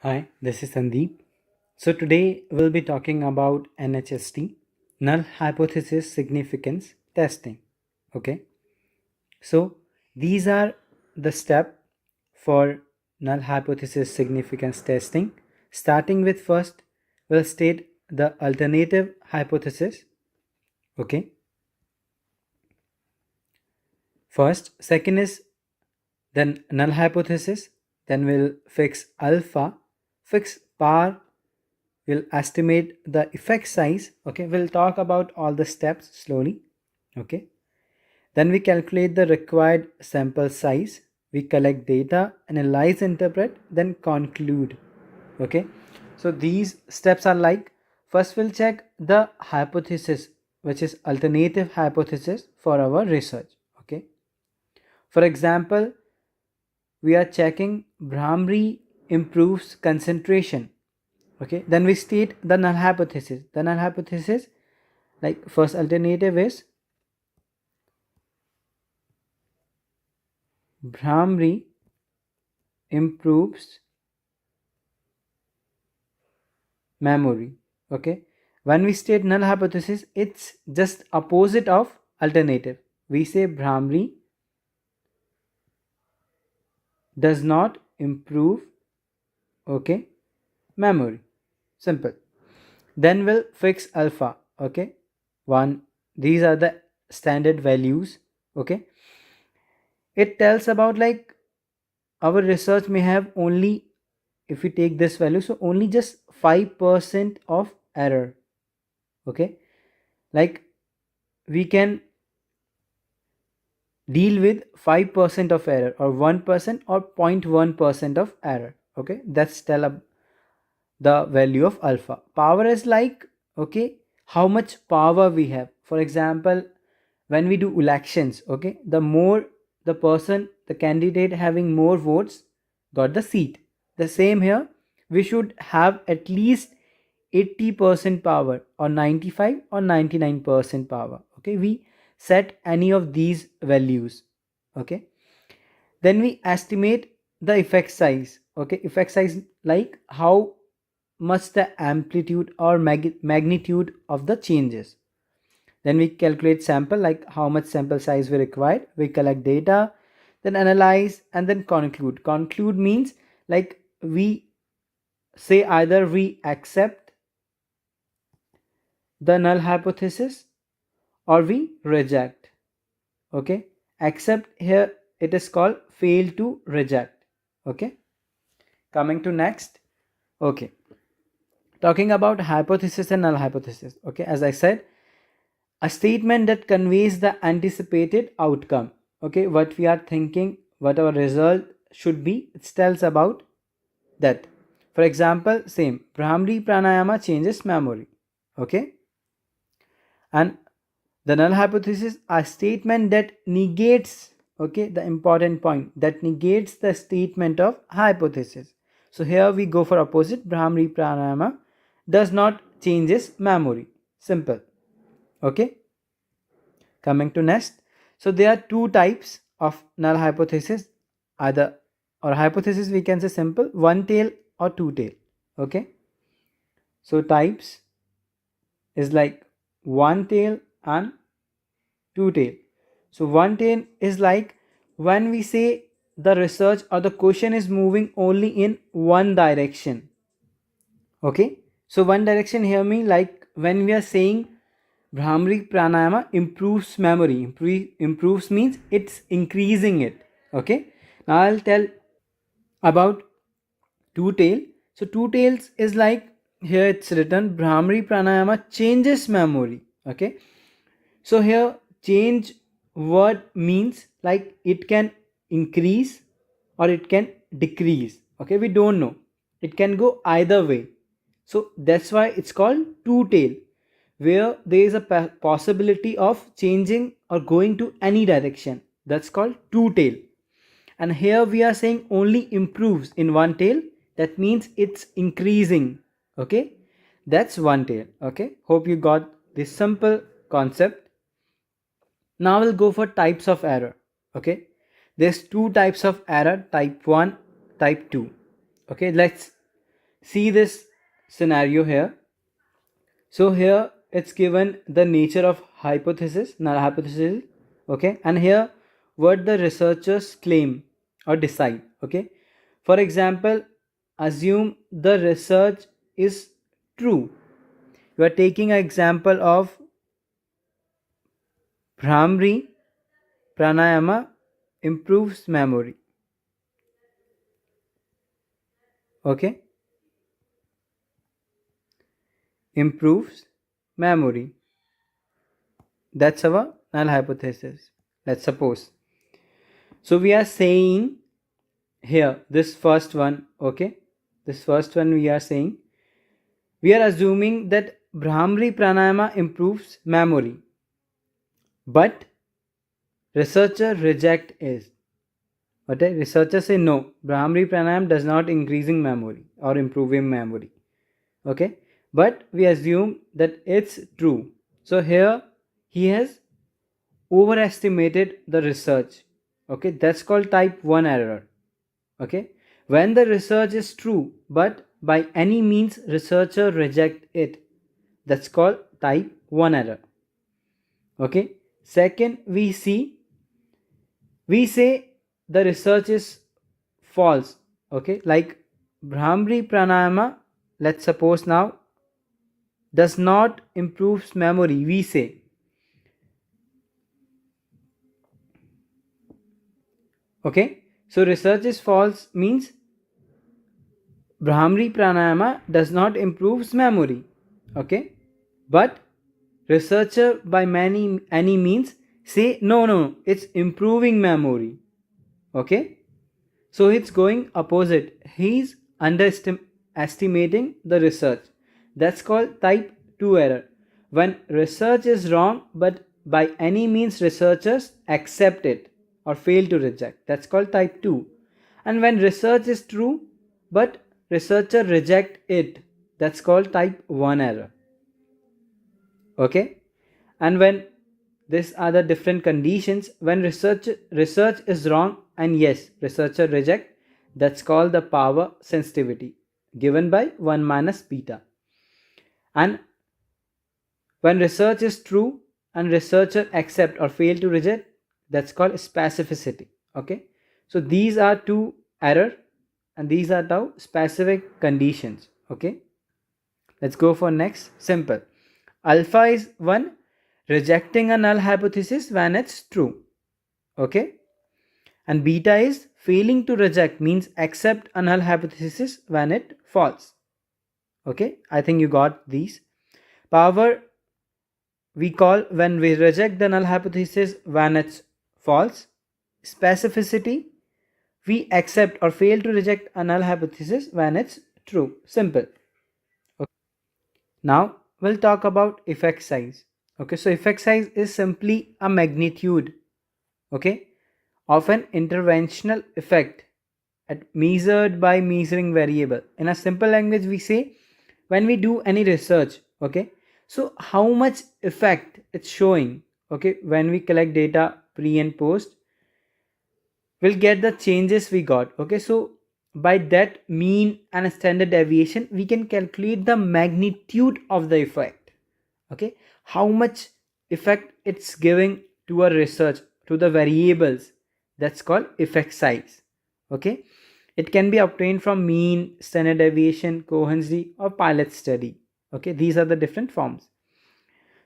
Hi, this is Sandeep. So today we'll be talking about NHST, Null Hypothesis Significance Testing. Okay, so these are the step for Null Hypothesis Significance Testing. Starting with first, we'll state the alternative hypothesis. Okay, second is then null hypothesis. Then we'll fix alpha, fix power, we'll estimate the effect size. Okay, we'll talk about all the steps slowly. Okay, then we calculate the required sample size, we collect data, analyze, interpret, then conclude. Okay, so these steps are like, first we'll check the hypothesis, which is alternative hypothesis for our research. Okay, for example, we are checking Brahmri improves concentration. Okay, then we state the null hypothesis. The null hypothesis, like first alternative is Brahmri improves memory. Okay, when we state null hypothesis, it's just opposite of alternative. We say Brahmri does not improve, okay, memory. Simple. Then we'll fix alpha. Okay, these are the standard values. Okay, it tells about like our research may have only, if we take this value, so only just 5% of error. Okay, like we can deal with 5% of error or 1% or 0.1% of error. Okay, that's tell the value of alpha. Power is like, okay, how much power we have. For example, when we do elections, okay, the more the person, the candidate having more votes got the seat. The same here, we should have at least 80% power or 95 or 99% power. Okay, we set any of these values. Okay, then we estimate the effect size. Okay, effect size like how much the amplitude or magnitude of the changes. Then we calculate sample, like how much sample size we required. We collect data, then analyze, and then conclude. Conclude means like we say either we accept the null hypothesis or we reject. Okay, accept here it is called fail to reject. Okay, coming to next. Okay, talking about hypothesis and null hypothesis. Okay, as I said, a statement that conveys the anticipated outcome. Okay, what we are thinking, what our result should be, it tells about that. For example, same Brahmri pranayama changes memory. Okay, and the null hypothesis, a statement that negates, okay, the important point, that negates the statement of hypothesis. So here we go for opposite. Brahmri pranayama does not changes memory. Simple. Okay, coming to next. So there are two types of null hypothesis, either, or hypothesis we can say simple, one tail or two tail. Okay, so types is like one tail and two tail. So one tail is like when we say the research or the question is moving only in one direction. Okay, so one direction here mean like when we are saying Brahmri pranayama improves memory. Improves means it's increasing it. Okay, now I'll tell about two tail. So two tails is like, here it's written Brahmri pranayama changes memory. Okay, so here change word means like it can increase or it can decrease. Okay, we don't know, it can go either way. So that's why it's called two tail, where there is a possibility of changing or going to any direction. That's called two tail. And here we are saying only improves in one tail, that means it's increasing. Okay, that's one tail. Okay, hope you got this simple concept. Now we'll go for types of error. Okay, there's two types of error, type 1, type 2. Okay, let's see this scenario here. So here it's given the nature of hypothesis, null hypothesis, okay, and here what the researchers claim or decide, okay. For example, assume the research is true. You are taking an example of Bhramri pranayama improves memory, okay, improves memory. That's our null hypothesis. Let's suppose. So we are saying here this first one, okay, this first one we are saying, we are assuming that Bhramri pranayama improves memory, but researcher reject is, okay, researchers say no, Bhramri pranayama does not increasing memory or improving memory, okay, but we assume that it's true. So here he has overestimated the research, okay, that's called type 1 error, okay. When the research is true but by any means researcher reject it, that's called type 1 error, okay. Second, we say the research is false, okay, like Bhramri pranayama, let's suppose now, does not improves memory, we say, okay. So research is false means Bhramri pranayama does not improves memory, okay, but researcher by any means say no, it's improving memory, okay. So it's going opposite, he's underestimating the research, that's called type 2 error. When research is wrong but by any means researchers accept it or fail to reject, that's called type 2. And when research is true but researcher reject it, that's called type 1 error, okay. And when these are the different conditions, when research is wrong and yes researcher reject, that's called the power sensitivity given by 1 minus beta. And when research is true and researcher accept or fail to reject, that's called specificity, okay. So these are two error and these are now specific conditions, okay. Let's go for next. Simple. Alpha is 1, rejecting a null hypothesis when it's true, okay, and beta is failing to reject means accept a null hypothesis when it false, okay. I think you got these. Power we call when we reject the null hypothesis when it's false. Specificity, we accept or fail to reject a null hypothesis when it's true. Simple, okay. Now we'll talk about effect size, okay. So effect size is simply a magnitude, okay, of an interventional effect measured by measuring variable. In a simple language we say when we do any research, okay, so how much effect it's showing, okay, when we collect data pre and post, we'll get the changes we got, okay. So by that mean and standard deviation we can calculate the magnitude of the effect, okay, how much effect it's giving to a research, to the variables, that's called effect size, okay. It can be obtained from mean, standard deviation, Cohen's d or pilot study, okay. These are the different forms.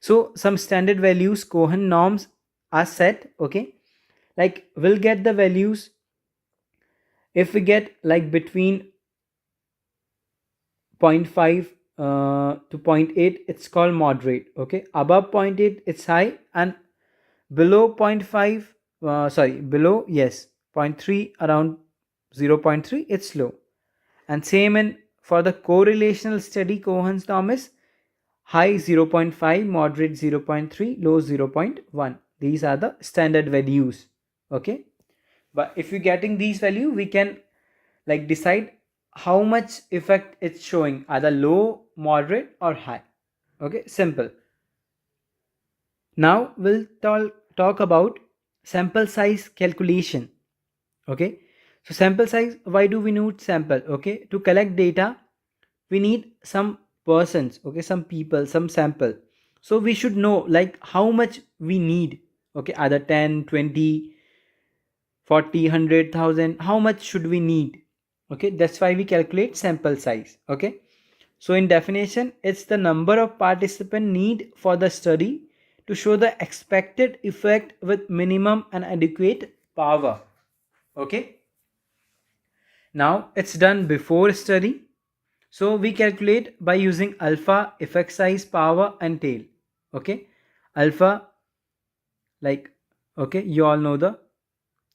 So some standard values, Cohen norms are set, okay, like we'll get the values if we get like between 0.5 to 0.8, it's called moderate, okay. Above 0.8 it's high and below 0.5 below, yes, 0.3, around 0.3 it's low. And same in for the correlational study, Cohen's norm is high 0.5, moderate 0.3, low 0.1. These are the standard values, okay. But if you're getting these value, we can like decide how much effect it's showing, either low, moderate or high, okay. Simple. Now we'll talk about sample size calculation, okay. So sample size, why do we need sample, okay, to collect data we need some persons, okay, some people, some sample. So we should know like how much we need, okay, either 10, 20, 40, 100,000, how much should we need, okay. That's why we calculate sample size, okay. So in definition, it's the number of participant need for the study to show the expected effect with minimum and adequate power, okay. Now it's done before study. So we calculate by using alpha, effect size, power and tail, okay. Alpha, like, okay, you all know the,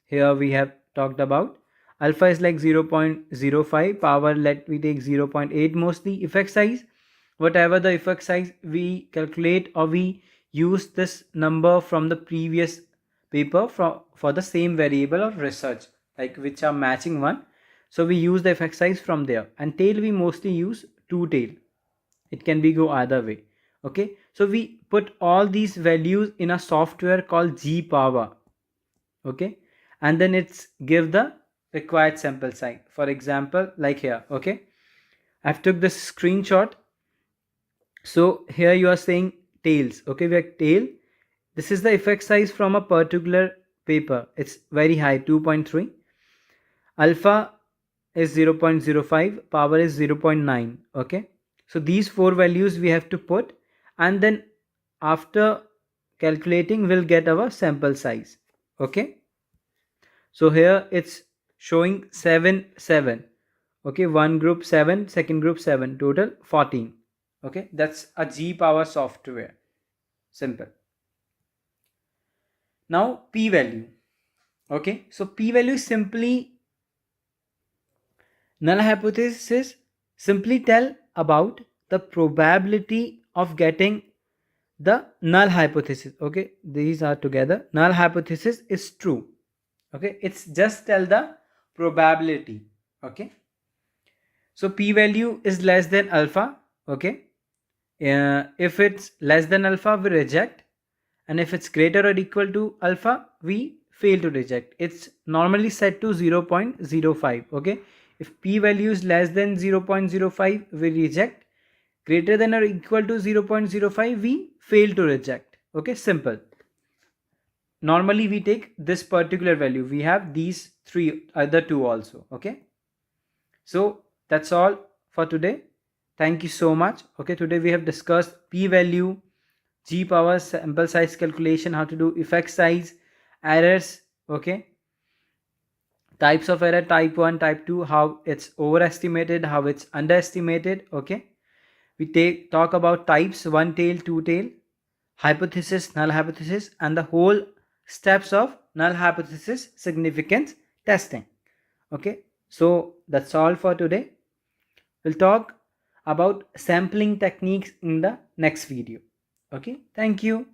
here we have talked about alpha is like 0.05, power let we take 0.8 mostly, effect size, whatever the effect size we calculate, or we use this number from the previous paper for the same variable of research, like which are matching one. So we use the effect size from there. And tail we mostly use 2 tail, it can be go either way, okay. So we put all these values in a software called G Power, okay, and then it's give the required sample size. For example, like here, okay, I've took this screenshot. So here you are saying tails, okay, we have tail. This is the effect size from a particular paper, it's very high, 2.3. Alpha is 0.05, power is 0.9, okay. So these 4 values we have to put, and then after calculating we'll get our sample size, okay. So here it's showing 7, okay, one group 7, second group 7, total 14, okay. That's a G Power software, simple. Now p value, okay. So p value is simply null hypothesis, simply tell about the probability of getting the null hypothesis, okay. These are together, null hypothesis is true, okay. It's just tell the probability, okay. So p value is less than alpha, okay. If it's less than alpha we reject, and if it's greater or equal to alpha we fail to reject. It's normally set to 0.05, okay. If p value is less than 0.05 we reject, greater than or equal to 0.05 we fail to reject, okay, simple. Normally we take this particular value, we have these 3 other 2 also, okay. So that's all for today, thank you so much, okay. Today we have discussed p value, G Power, sample size calculation, how to do effect size, errors, okay, types of error, type 1, type 2, how it's overestimated, how it's underestimated, okay. We talk about types, 1 tail, 2 tail, hypothesis, null hypothesis, and the whole steps of null hypothesis significance testing, okay. So that's all for today. We'll talk about sampling techniques in the next video, okay. Thank you.